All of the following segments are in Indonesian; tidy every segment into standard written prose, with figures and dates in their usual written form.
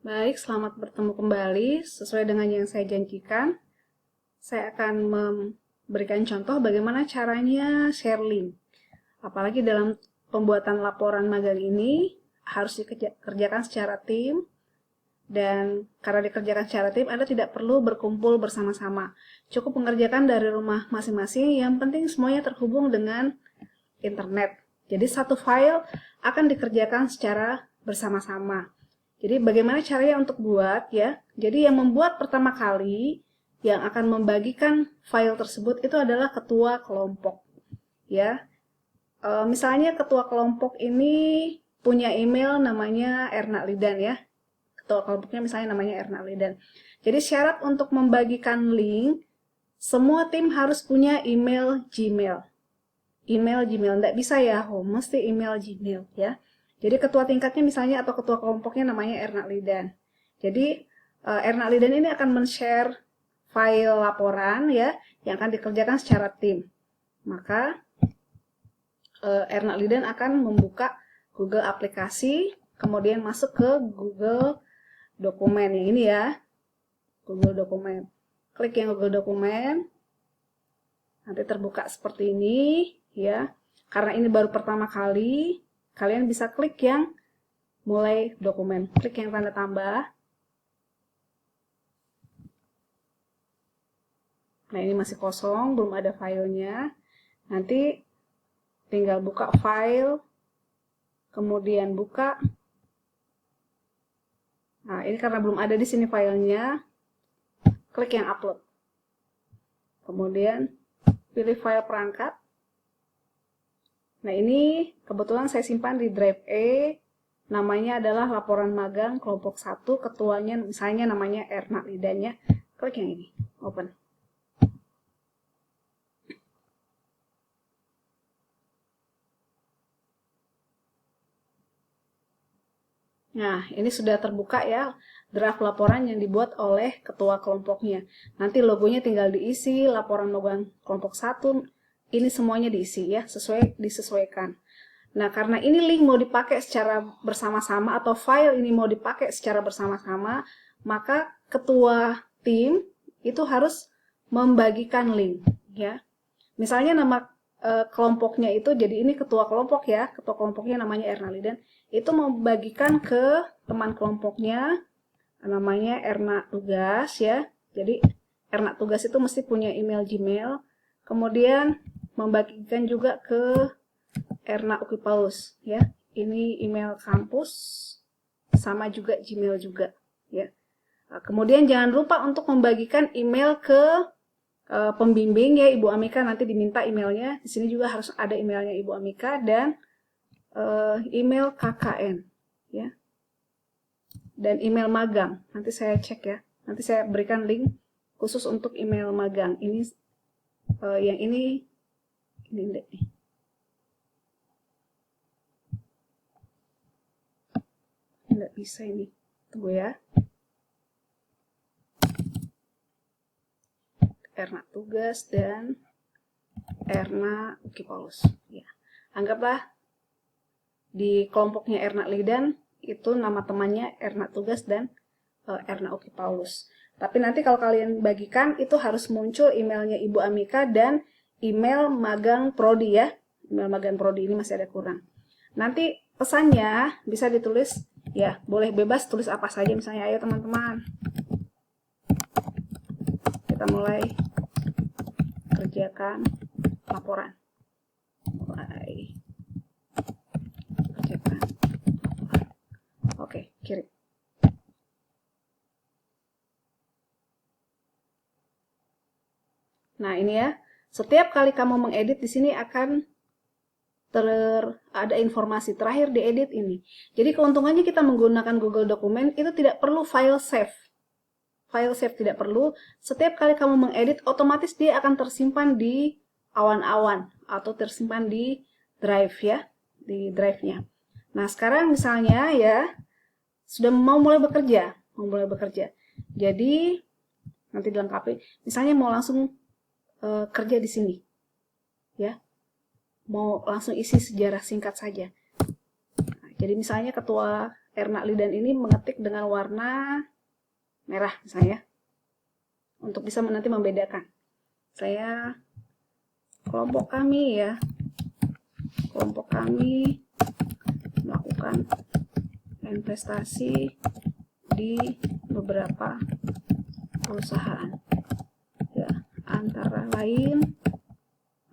Baik, selamat bertemu kembali. Sesuai dengan yang saya janjikan, saya akan memberikan contoh bagaimana caranya share link. Apalagi dalam pembuatan laporan magang ini harus dikerjakan secara tim, dan karena dikerjakan secara tim, Anda tidak perlu berkumpul bersama-sama. Cukup mengerjakan dari rumah masing-masing, yang penting semuanya terhubung dengan internet. Jadi satu file akan dikerjakan secara bersama-sama. Jadi bagaimana caranya untuk buat ya? Jadi yang membuat pertama kali yang akan membagikan file tersebut itu adalah ketua kelompok ya. Misalnya ketua kelompok ini punya email namanya Erna Lidan ya. Ketua kelompoknya misalnya namanya Erna Lidan. Jadi syarat untuk membagikan link, semua tim harus punya email Gmail. Email Gmail, tidak bisa Yahoo, mesti email Gmail ya. Jadi ketua tingkatnya misalnya atau ketua kelompoknya namanya Erna Lidan. Jadi Erna Lidan ini akan men-share file laporan ya yang akan dikerjakan secara tim. Maka Erna Lidan akan membuka Google aplikasi, kemudian masuk ke Google Dokumen yang ini ya. Google Dokumen. Klik yang Google Dokumen. Nanti terbuka seperti ini ya. Karena ini baru pertama kali, kalian bisa klik yang mulai dokumen. Klik yang tanda tambah. Nah, ini masih kosong, belum ada filenya. Nanti tinggal buka file, kemudian buka. Nah, ini karena belum ada di sini filenya, klik yang upload. Kemudian pilih file perangkat. Nah, ini kebetulan saya simpan di drive E. Namanya adalah laporan magang kelompok 1, ketuanya misalnya namanya Erna Lidannya. Klik yang ini, open. Nah, ini sudah terbuka ya, draft laporan yang dibuat oleh ketua kelompoknya. Nanti logonya tinggal diisi, laporan magang kelompok 1, ini semuanya diisi ya, disesuaikan. Nah, karena ini link mau dipakai secara bersama-sama atau file ini mau dipakai secara bersama-sama, maka ketua tim itu harus membagikan link ya. Misalnya nama kelompoknya itu, jadi ini ketua kelompok ya, ketua kelompoknya namanya Erna Lidan, itu membagikan ke teman kelompoknya namanya Erna Tugas ya. Jadi Erna Tugas itu mesti punya email Gmail. Kemudian membagikan juga ke Erna Ukipalus ya. Ini email kampus sama juga Gmail juga ya. Kemudian jangan lupa untuk membagikan email ke pembimbing ya, Ibu Amika, nanti diminta emailnya. Di sini juga harus ada emailnya Ibu Amika dan email KKN ya. Dan email magang. Nanti saya cek ya. Nanti saya berikan link khusus untuk email magang. Ini yang ini nih. Nggak bisa ini. Tunggu ya. Erna Tugas dan Erna Ukipalus. Ya. Anggaplah di kelompoknya Erna Lidan itu nama temannya Erna Tugas dan Erna Ukipalus. Tapi nanti kalau kalian bagikan itu harus muncul emailnya Ibu Amika dan email magang prodi ya. Email magang prodi ini masih ada kurang. Nanti pesannya bisa ditulis ya, boleh bebas tulis apa saja, misalnya ayo teman-teman kita mulai kerjakan laporan. Mulai kerjakan. Oke, kirim. Nah, ini ya. Setiap kali kamu mengedit di sini akan ada informasi terakhir diedit ini. Jadi keuntungannya kita menggunakan Google Dokumen itu tidak perlu file save. File save tidak perlu. Setiap kali kamu mengedit, otomatis dia akan tersimpan di awan-awan atau tersimpan di drive ya, di drive-nya. Nah, sekarang misalnya ya sudah mau mulai bekerja. Jadi nanti dilengkapi. Misalnya mau langsung kerja di sini. Ya. Mau langsung isi sejarah singkat saja. Nah, Jadi misalnya ketua Erna Lidan ini mengetik dengan warna merah misalnya, untuk bisa nanti membedakan. Saya kelompok kami ya, kelompok kami melakukan investasi di beberapa perusahaan ya, antara lain.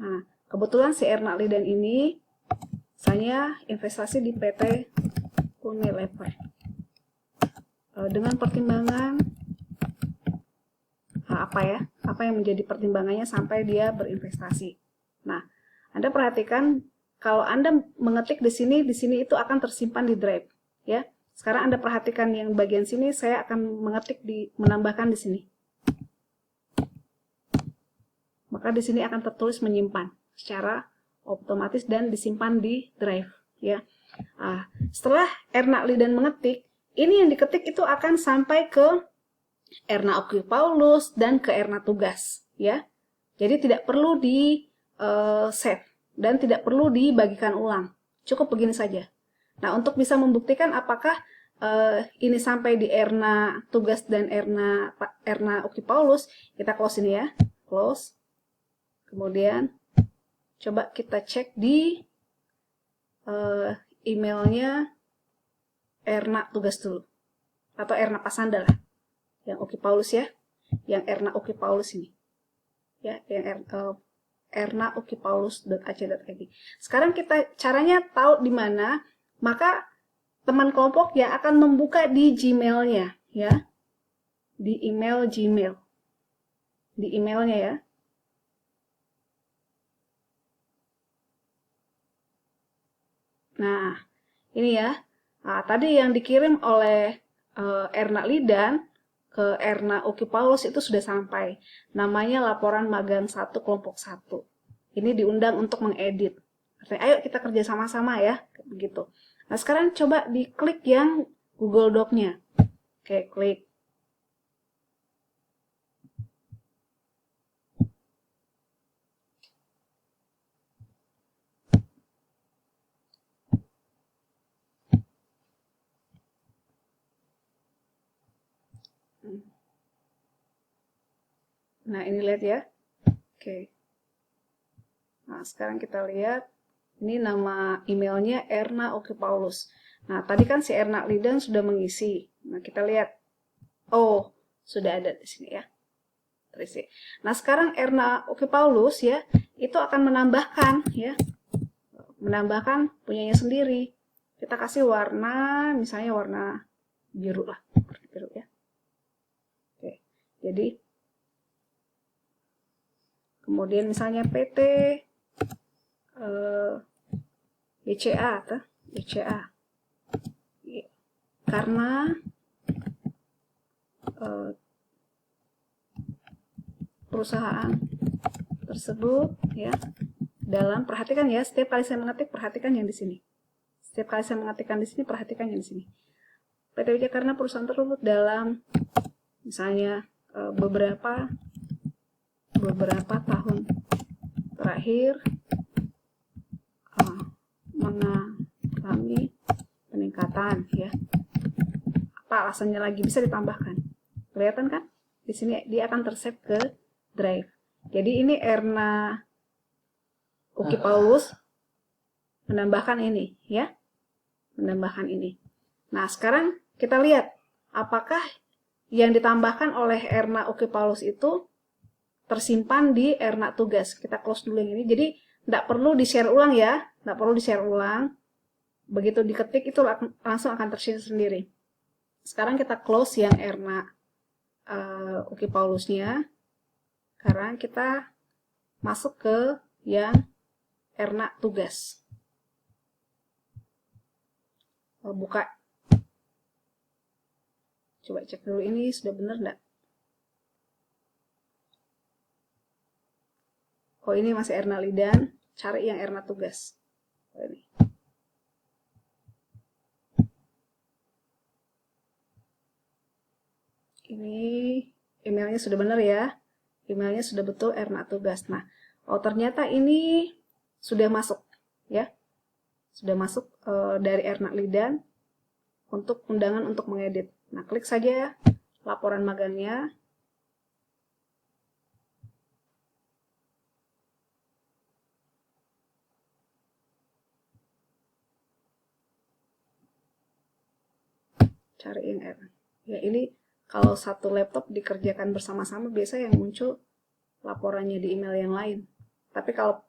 Nah, kebetulan si Erna Lidan ini saya investasi di PT Unilever dengan pertimbangan apa yang menjadi pertimbangannya sampai dia berinvestasi. Nah, Anda perhatikan kalau Anda mengetik di sini itu akan tersimpan di drive ya. Sekarang Anda perhatikan yang bagian sini, saya akan menambahkan di sini. Maka di sini akan tertulis menyimpan secara otomatis dan disimpan di drive ya. Setelah Erna Lidan mengetik, ini yang diketik itu akan sampai ke Erna Oki Paulus dan ke Erna Tugas ya. Jadi tidak perlu di save dan tidak perlu dibagikan ulang. Cukup begini saja. Nah, untuk bisa membuktikan apakah ini sampai di Erna Tugas dan Erna Oki Paulus, kita close ini ya. Close. Kemudian coba kita cek di emailnya Erna Tugas dulu. Atau Erna Pasanda lah. Yang Oki Paulus ya. Yang Erna Oki Paulus ini. Ya, yang ernaokipaulus.ac.id. Sekarang kita caranya tahu di mana, maka teman kelompok yang akan membuka di Gmail-nya ya. Di email Gmail. Di emailnya ya. Nah, ini ya. Nah, tadi yang dikirim oleh Erna Lidan ke Erna Oki Paulus itu sudah sampai. Namanya laporan magang 1 kelompok 1. Ini diundang untuk mengedit. Artinya, ayo kita kerja sama-sama ya. Begitu. Nah, sekarang coba diklik yang Google Doc-nya. Oke, klik. Nah, ini lihat ya. Oke. Nah, sekarang kita lihat. Ini nama emailnya Erna Oki Paulus. Nah, tadi kan si Erna Lidan sudah mengisi. Nah, kita lihat. Oh, sudah ada di sini ya. Terisi. Nah, sekarang Erna Oki Paulus ya, itu akan menambahkan ya. Menambahkan punyanya sendiri. Kita kasih warna, misalnya warna biru lah. Biru ya. Oke. Jadi kemudian misalnya PT BCA atau BCA karena perusahaan tersebut ya, dalam, perhatikan ya, setiap kali saya mengetik perhatikan yang di sini. Setiap kali saya mengetikkan di sini perhatikan yang di sini. PT BCA karena perusahaan tersebut dalam misalnya beberapa tahun terakhir mengalami peningkatan ya. Apa alasannya lagi, bisa ditambahkan. Kelihatan kan? Di sini dia akan tersave ke drive. Jadi ini Erna Oki Paulus menambahkan ini ya. Menambahkan ini. Nah, sekarang kita lihat apakah yang ditambahkan oleh Erna Oki Paulus itu tersimpan di Erna Tugas. Kita close dulu yang ini. Jadi tidak perlu di-share ulang ya. Tidak perlu di-share ulang. Begitu diketik itu langsung akan tershare sendiri. Sekarang kita close yang Erna Oki Paulusnya. Sekarang kita masuk ke yang Erna Tugas. Buka. Coba cek dulu ini sudah benar enggak? Oh, ini masih Erna Lidan, cari yang Erna Tugas. Ini. Ini emailnya sudah benar ya. Emailnya sudah betul Erna Tugas. Nah, oh ternyata ini sudah masuk ya. sudah masuk dari Erna Lidan untuk undangan untuk mengedit. Nah, klik saja laporan magangnya. Cari yang Erna. Ya, ini kalau satu laptop dikerjakan bersama-sama, biasa yang muncul laporannya di email yang lain. Tapi kalau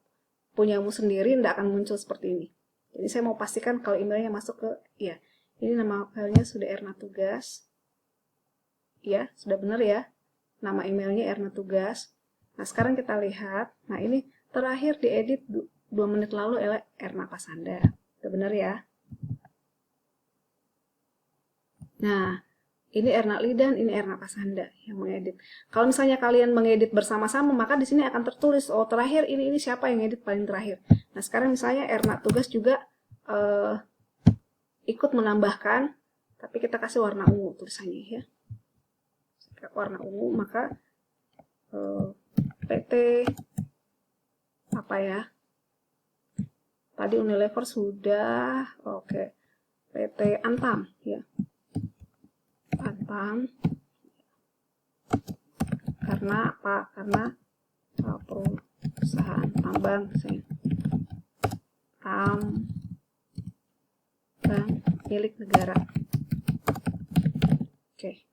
punyamu sendiri, tidak akan muncul seperti ini. Jadi saya mau pastikan kalau emailnya masuk ke, ya, ini nama filenya sudah Erna Tugas. Ya, sudah benar ya. Nama emailnya Erna Tugas. Nah, sekarang kita lihat. Nah, ini terakhir diedit 2 menit lalu oleh Erna Pasanda. Sudah benar ya. Nah, ini Erna Lidan, ini Erna Pasanda yang mengedit. Kalau misalnya kalian mengedit bersama-sama, maka di sini akan tertulis, oh terakhir ini siapa yang edit paling terakhir. Nah, sekarang misalnya Erna Tugas juga ikut menambahkan, tapi kita kasih warna ungu tulisannya ya. Warna ungu, maka PT apa ya? Tadi Unilever sudah, oke. PT Antam ya. Antam. Karena apa? Karena perusahaan tambang tambang milik negara. Oke.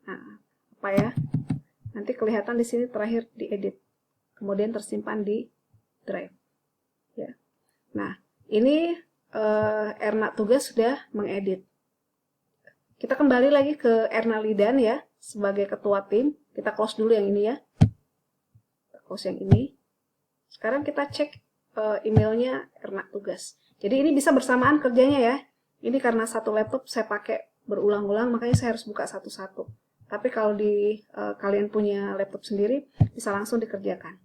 Nah, apa ya? Nanti kelihatan di sini terakhir diedit. Kemudian tersimpan di drive. Ya. Nah, ini Erna Tugas sudah mengedit. Kita kembali lagi ke Erna Lidan ya, sebagai ketua tim. Kita close dulu yang ini ya. Kita close yang ini. Sekarang kita cek emailnya Erna Tugas. Jadi ini bisa bersamaan kerjanya ya. Ini karena satu laptop saya pakai berulang-ulang, makanya saya harus buka satu-satu. Tapi kalau di kalian punya laptop sendiri, bisa langsung dikerjakan.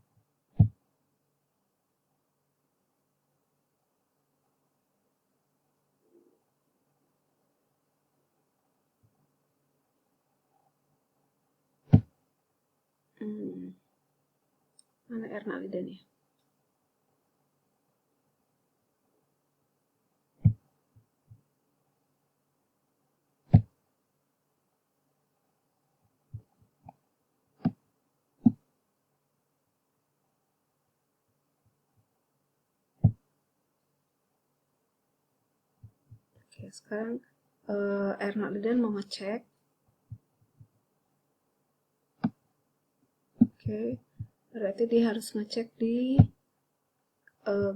Mana Erna Lidan ya? Oke, sekarang Erna Lidan mau ngecek. Oke, berarti dia harus ngecek di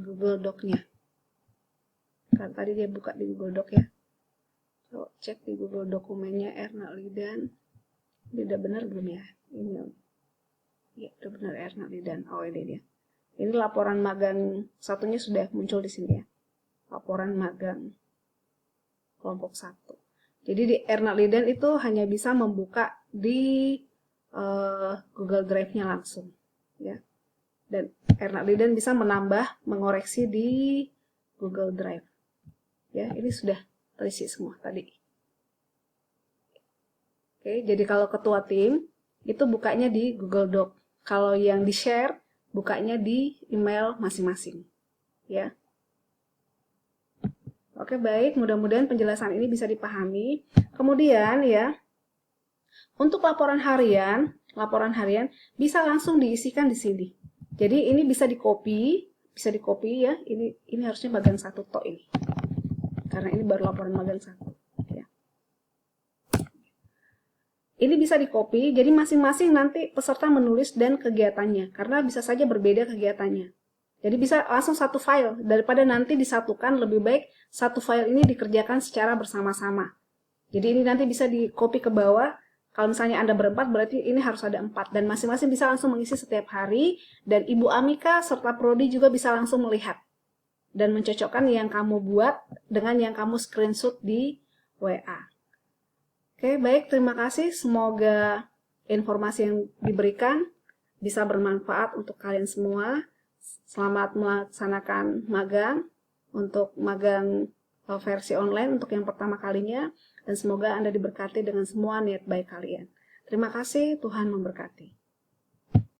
Google Doc-nya. Kan tadi dia buka di Google Doc ya. So, cek di Google dokumennya Erna Lidan. Ini udah benar belum ya? Ini ya, udah benar Erna Lidan. Oh, ini dia. Ini laporan magang satunya sudah muncul di sini ya. Laporan magang kelompok 1. Jadi di Erna Lidan itu hanya bisa membuka di Google Drive-nya langsung ya. Dan Erna Lidan bisa menambah, mengoreksi di Google Drive. Ya, ini sudah terisi semua tadi. Oke, jadi kalau ketua tim itu bukanya di Google Doc. Kalau yang di-share bukanya di email masing-masing. Ya. Oke, baik, mudah-mudahan penjelasan ini bisa dipahami. Kemudian ya, untuk laporan harian bisa langsung diisikan di sini. Jadi ini bisa di-copy ya. Ini harusnya bagian 1 tok ini. Karena ini baru laporan magang 1 ya. Ini bisa di-copy, jadi masing-masing nanti peserta menulis dan kegiatannya, karena bisa saja berbeda kegiatannya. Jadi bisa langsung satu file, daripada nanti disatukan, lebih baik satu file ini dikerjakan secara bersama-sama. Jadi ini nanti bisa di-copy ke bawah. Kalau misalnya Anda berempat, berarti ini harus ada 4. Dan masing-masing bisa langsung mengisi setiap hari. Dan Ibu Amika serta Prodi juga bisa langsung melihat. Dan mencocokkan yang kamu buat dengan yang kamu screenshot di WA. Oke, baik. Terima kasih. Semoga informasi yang diberikan bisa bermanfaat untuk kalian semua. Selamat melaksanakan magang. Untuk magang versi online untuk yang pertama kalinya. Dan semoga Anda diberkati dengan semua niat baik kalian. Terima kasih, Tuhan memberkati.